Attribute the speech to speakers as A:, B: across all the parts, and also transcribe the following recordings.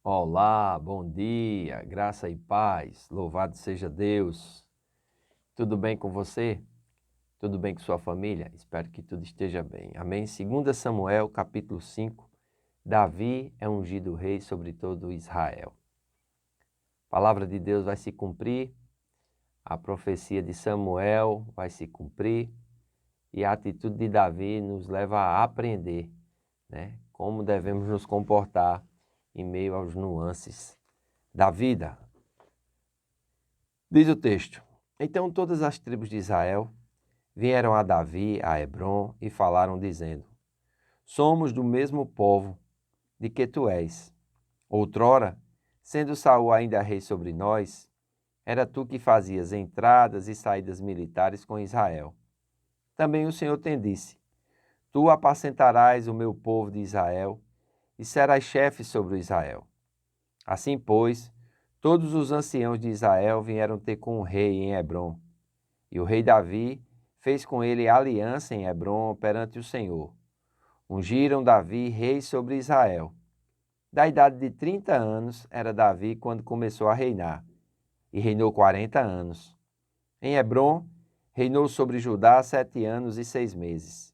A: Olá, bom dia, graça e paz, louvado seja Deus. Tudo bem com você? Tudo bem com sua família? Espero que tudo esteja bem. Amém? 2 Samuel, capítulo 5, Davi é ungido rei sobre todo Israel. A palavra de Deus vai se cumprir, a profecia de Samuel vai se cumprir e a atitude de Davi nos leva a aprender, né, como devemos nos comportar em meio aos nuances da vida. Diz o texto: Então todas as tribos de Israel vieram a Davi, a Hebrom, e falaram, dizendo: Somos do mesmo povo de que tu és. Outrora, sendo Saul ainda rei sobre nós, era tu que fazias entradas e saídas militares com Israel. Também o Senhor tem disse: Tu apacentarás o meu povo de Israel e serás chefe sobre o Israel. Assim, pois, todos os anciãos de Israel vieram ter com o rei em Hebrom. E o rei Davi fez com ele aliança em Hebrom perante o Senhor. Ungiram Davi rei sobre Israel. Da idade de 30 anos era Davi quando começou a reinar, e reinou 40 anos. Em Hebrom, reinou sobre Judá 7 anos e 6 meses.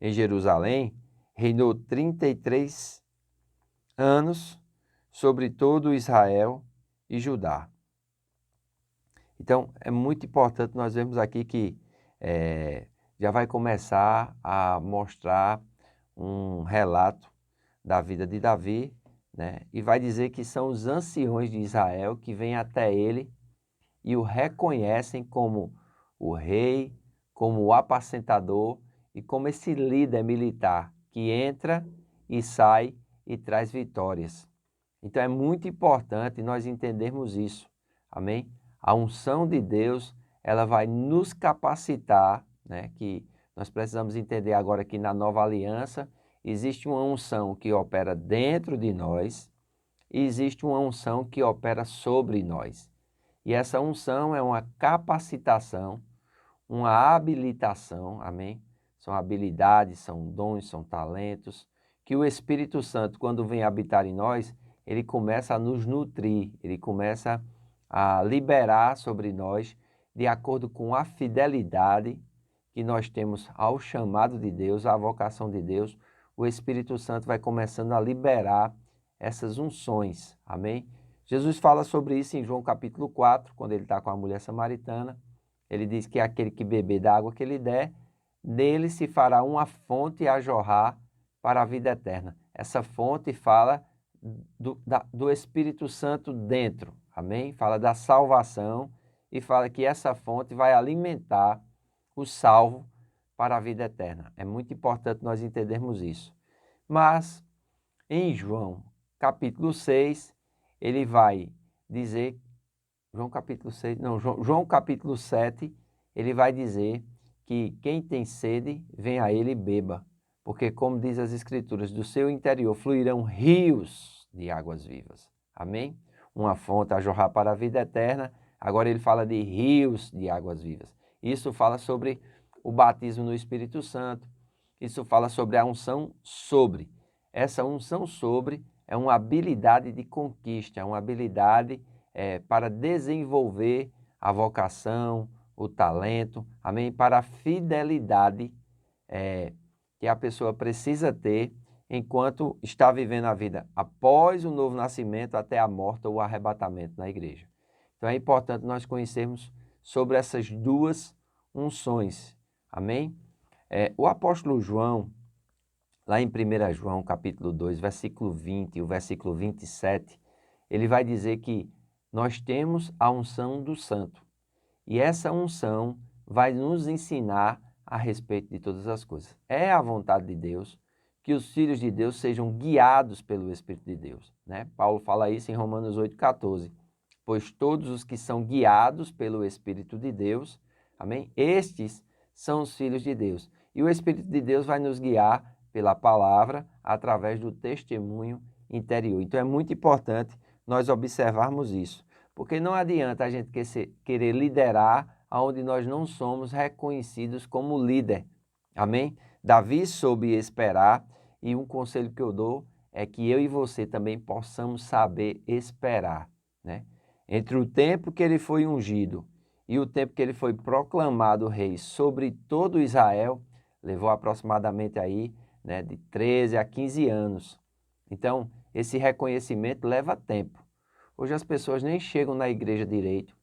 A: Em Jerusalém, reinou 33 anos sobre todo Israel e Judá. Então, é muito importante nós vermos aqui que já vai começar a mostrar um relato da vida de Davi, né? E vai dizer que são os anciões de Israel que vêm até ele e o reconhecem como o rei, como o apacentador e como esse líder militar que entra e sai e traz vitórias. Então é muito importante nós entendermos isso, amém? A unção de Deus, ela vai nos capacitar, né? Que nós precisamos entender agora que na nova aliança existe uma unção que opera dentro de nós e existe uma unção que opera sobre nós. E essa unção é uma capacitação, uma habilitação, amém? São habilidades, são dons, são talentos, que o Espírito Santo, quando vem habitar em nós, ele começa a nos nutrir, ele começa a liberar sobre nós, de acordo com a fidelidade que nós temos ao chamado de Deus, à vocação de Deus, o Espírito Santo vai começando a liberar essas unções, amém? Jesus fala sobre isso em João capítulo 4, quando ele está com a mulher samaritana. Ele diz que aquele que beber da água que ele der, nele se fará uma fonte a jorrar para a vida eterna. Essa fonte fala do Espírito Santo dentro, amém? Fala da salvação e fala que essa fonte vai alimentar o salvo para a vida eterna. É muito importante nós entendermos isso. Mas em João capítulo 6, ele vai dizer, João capítulo 7, ele vai dizer que quem tem sede, vem a ele e beba. Porque, como diz as Escrituras, do seu interior fluirão rios de águas vivas. Amém? Uma fonte a jorrar para a vida eterna. Agora ele fala de rios de águas vivas. Isso fala sobre o batismo no Espírito Santo. Isso fala sobre a unção sobre. Essa unção sobre é uma habilidade de conquista, é uma habilidade para desenvolver a vocação, o talento, amém? Para a fidelidade que a pessoa precisa ter enquanto está vivendo a vida após o novo nascimento até a morte ou o arrebatamento na igreja. Então é importante nós conhecermos sobre essas duas unções, amém? O apóstolo João, lá em 1 João capítulo 2, versículo 20 e o versículo 27, ele vai dizer que nós temos a unção do santo e essa unção vai nos ensinar a respeito de todas as coisas. É a vontade de Deus que os filhos de Deus sejam guiados pelo Espírito de Deus, né? Paulo fala isso em Romanos 8,14. Pois todos os que são guiados pelo Espírito de Deus, amém? Estes são os filhos de Deus. E o Espírito de Deus vai nos guiar pela palavra, através do testemunho interior. Então é muito importante nós observarmos isso, porque não adianta a gente querer liderar onde nós não somos reconhecidos como líder. Amém? Davi soube esperar e um conselho que eu dou é que eu e você também possamos saber esperar, né? Entre o tempo que ele foi ungido e o tempo que ele foi proclamado rei sobre todo Israel, levou aproximadamente aí, né, de 13 a 15 anos. Então, esse reconhecimento leva tempo. Hoje as pessoas nem chegam na igreja direito,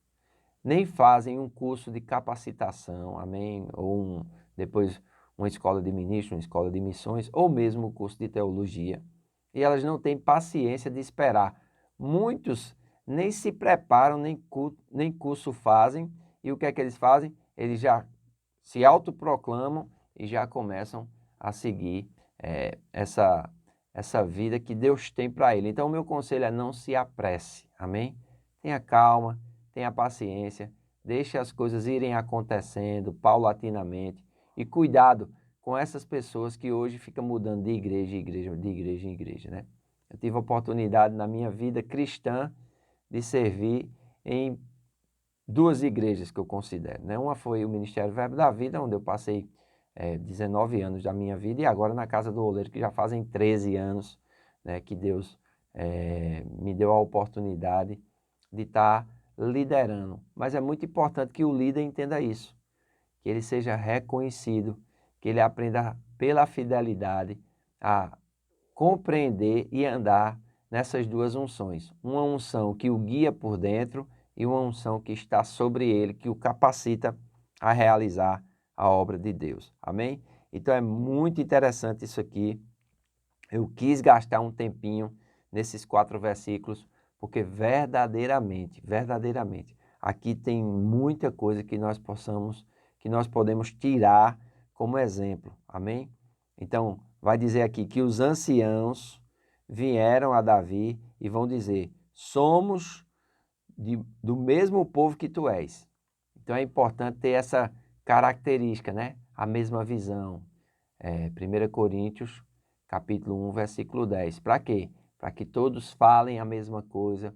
A: nem fazem um curso de capacitação, amém? Ou depois uma escola de ministros, uma escola de missões, ou mesmo um curso de teologia. E elas não têm paciência de esperar. Muitos nem se preparam, nem curso fazem. E o que é que eles fazem? Eles já se autoproclamam e já começam a seguir essa vida que Deus tem para ele. Então, o meu conselho é não se apresse, amém? Tenha calma, tenha paciência, deixe as coisas irem acontecendo paulatinamente e cuidado com essas pessoas que hoje ficam mudando de igreja em igreja, de igreja em igreja, né? Eu tive a oportunidade na minha vida cristã de servir em duas igrejas que eu considero, né? Uma foi o Ministério Verbo da Vida, onde eu passei 19 anos da minha vida, e agora na Casa do Oleiro, que já fazem 13 anos, né, que Deus me deu a oportunidade de estar liderando. Mas é muito importante que o líder entenda isso, que ele seja reconhecido, que ele aprenda pela fidelidade a compreender e andar nessas duas unções. Uma unção que o guia por dentro e uma unção que está sobre ele, que o capacita a realizar a obra de Deus. Amém? Então é muito interessante isso aqui. Eu quis gastar um tempinho nesses 4 versículos, porque verdadeiramente, aqui tem muita coisa que nós podemos tirar como exemplo. Amém? Então, vai dizer aqui que os anciãos vieram a Davi e vão dizer: somos do mesmo povo que tu és. Então é importante ter essa característica, né? A mesma visão. 1 Coríntios, capítulo 1, versículo 10. Para quê? Para que todos falem a mesma coisa,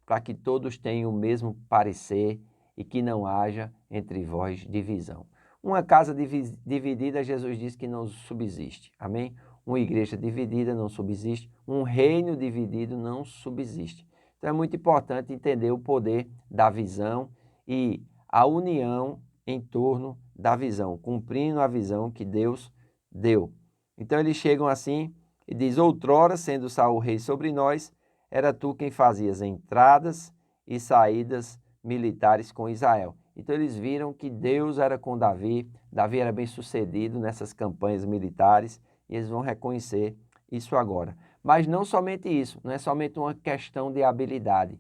A: para que todos tenham o mesmo parecer e que não haja entre vós divisão. Uma casa dividida, Jesus diz que não subsiste. Amém? Uma igreja dividida não subsiste. Um reino dividido não subsiste. Então é muito importante entender o poder da visão e a união em torno da visão, cumprindo a visão que Deus deu. Então eles chegam assim e diz: outrora, sendo Saul rei sobre nós, era tu quem fazias entradas e saídas militares com Israel. Então eles viram que Deus era com Davi, Davi era bem sucedido nessas campanhas militares e eles vão reconhecer isso agora. Mas não somente isso, não é somente uma questão de habilidade.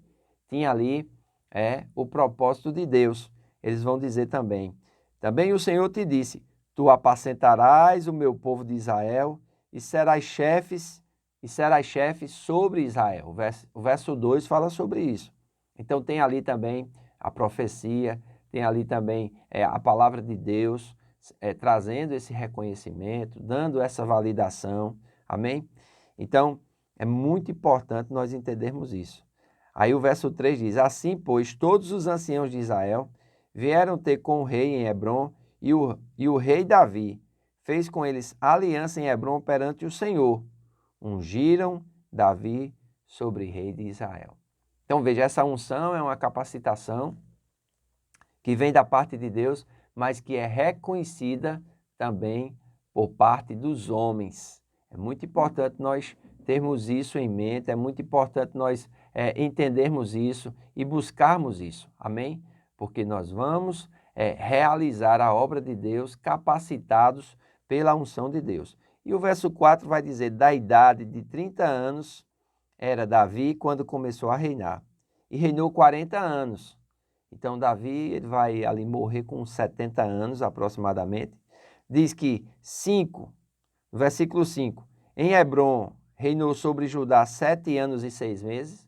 A: Tinha ali o propósito de Deus. Eles vão dizer também: também o Senhor te disse: tu apacentarás o meu povo de Israel e serás chefe sobre Israel. O verso 2 fala sobre isso. Então tem ali também a profecia, tem ali também a palavra de Deus trazendo esse reconhecimento, dando essa validação. Amém? Então é muito importante nós entendermos isso. Aí o verso 3 diz: assim, pois, todos os anciãos de Israel vieram ter com o rei em Hebrom, e o rei Davi fez com eles aliança em Hebrom perante o Senhor. Ungiram Davi sobre rei de Israel. Então veja, essa unção é uma capacitação que vem da parte de Deus, mas que é reconhecida também por parte dos homens. É muito importante nós termos isso em mente, é muito importante nós entendermos isso e buscarmos isso. Amém? Porque nós vamos realizar a obra de Deus capacitados pela unção de Deus. E o verso 4 vai dizer: da idade de 30 anos era Davi quando começou a reinar. E reinou 40 anos. Então Davi ele vai ali morrer com 70 anos aproximadamente. Diz que no versículo 5, em Hebrom reinou sobre Judá 7 anos e 6 meses.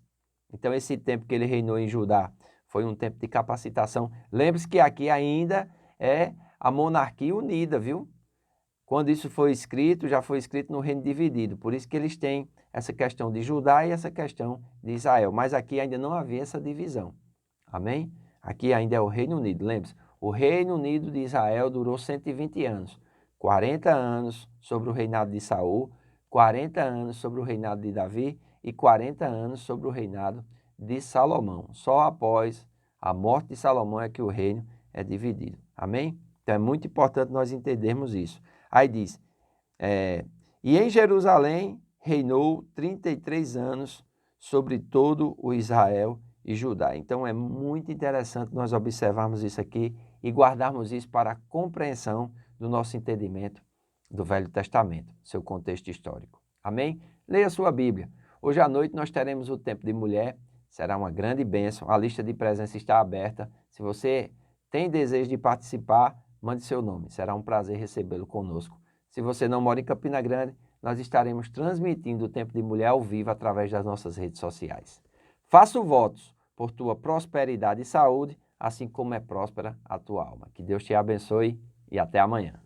A: Então esse tempo que ele reinou em Judá foi um tempo de capacitação. Lembre-se que aqui ainda é a monarquia unida, viu? Quando isso foi escrito, já foi escrito no reino dividido. Por isso que eles têm essa questão de Judá e essa questão de Israel. Mas aqui ainda não havia essa divisão. Amém? Aqui ainda é o Reino Unido. Lembre-se, o Reino Unido de Israel durou 120 anos. 40 anos sobre o reinado de Saul, 40 anos sobre o reinado de Davi e 40 anos sobre o reinado de Salomão. Só após a morte de Salomão é que o reino é dividido. Amém? Então é muito importante nós entendermos isso. Aí diz, e em Jerusalém reinou 33 anos sobre todo o Israel e Judá. Então é muito interessante nós observarmos isso aqui e guardarmos isso para a compreensão do nosso entendimento do Velho Testamento, seu contexto histórico. Amém? Leia sua Bíblia. Hoje à noite nós teremos o Tempo de Mulher, será uma grande bênção, a lista de presença está aberta. Se você tem desejo de participar, mande seu nome, será um prazer recebê-lo conosco. Se você não mora em Campina Grande, nós estaremos transmitindo o Tempo de Mulher ao vivo através das nossas redes sociais. Faço votos por tua prosperidade e saúde, assim como é próspera a tua alma. Que Deus te abençoe e até amanhã.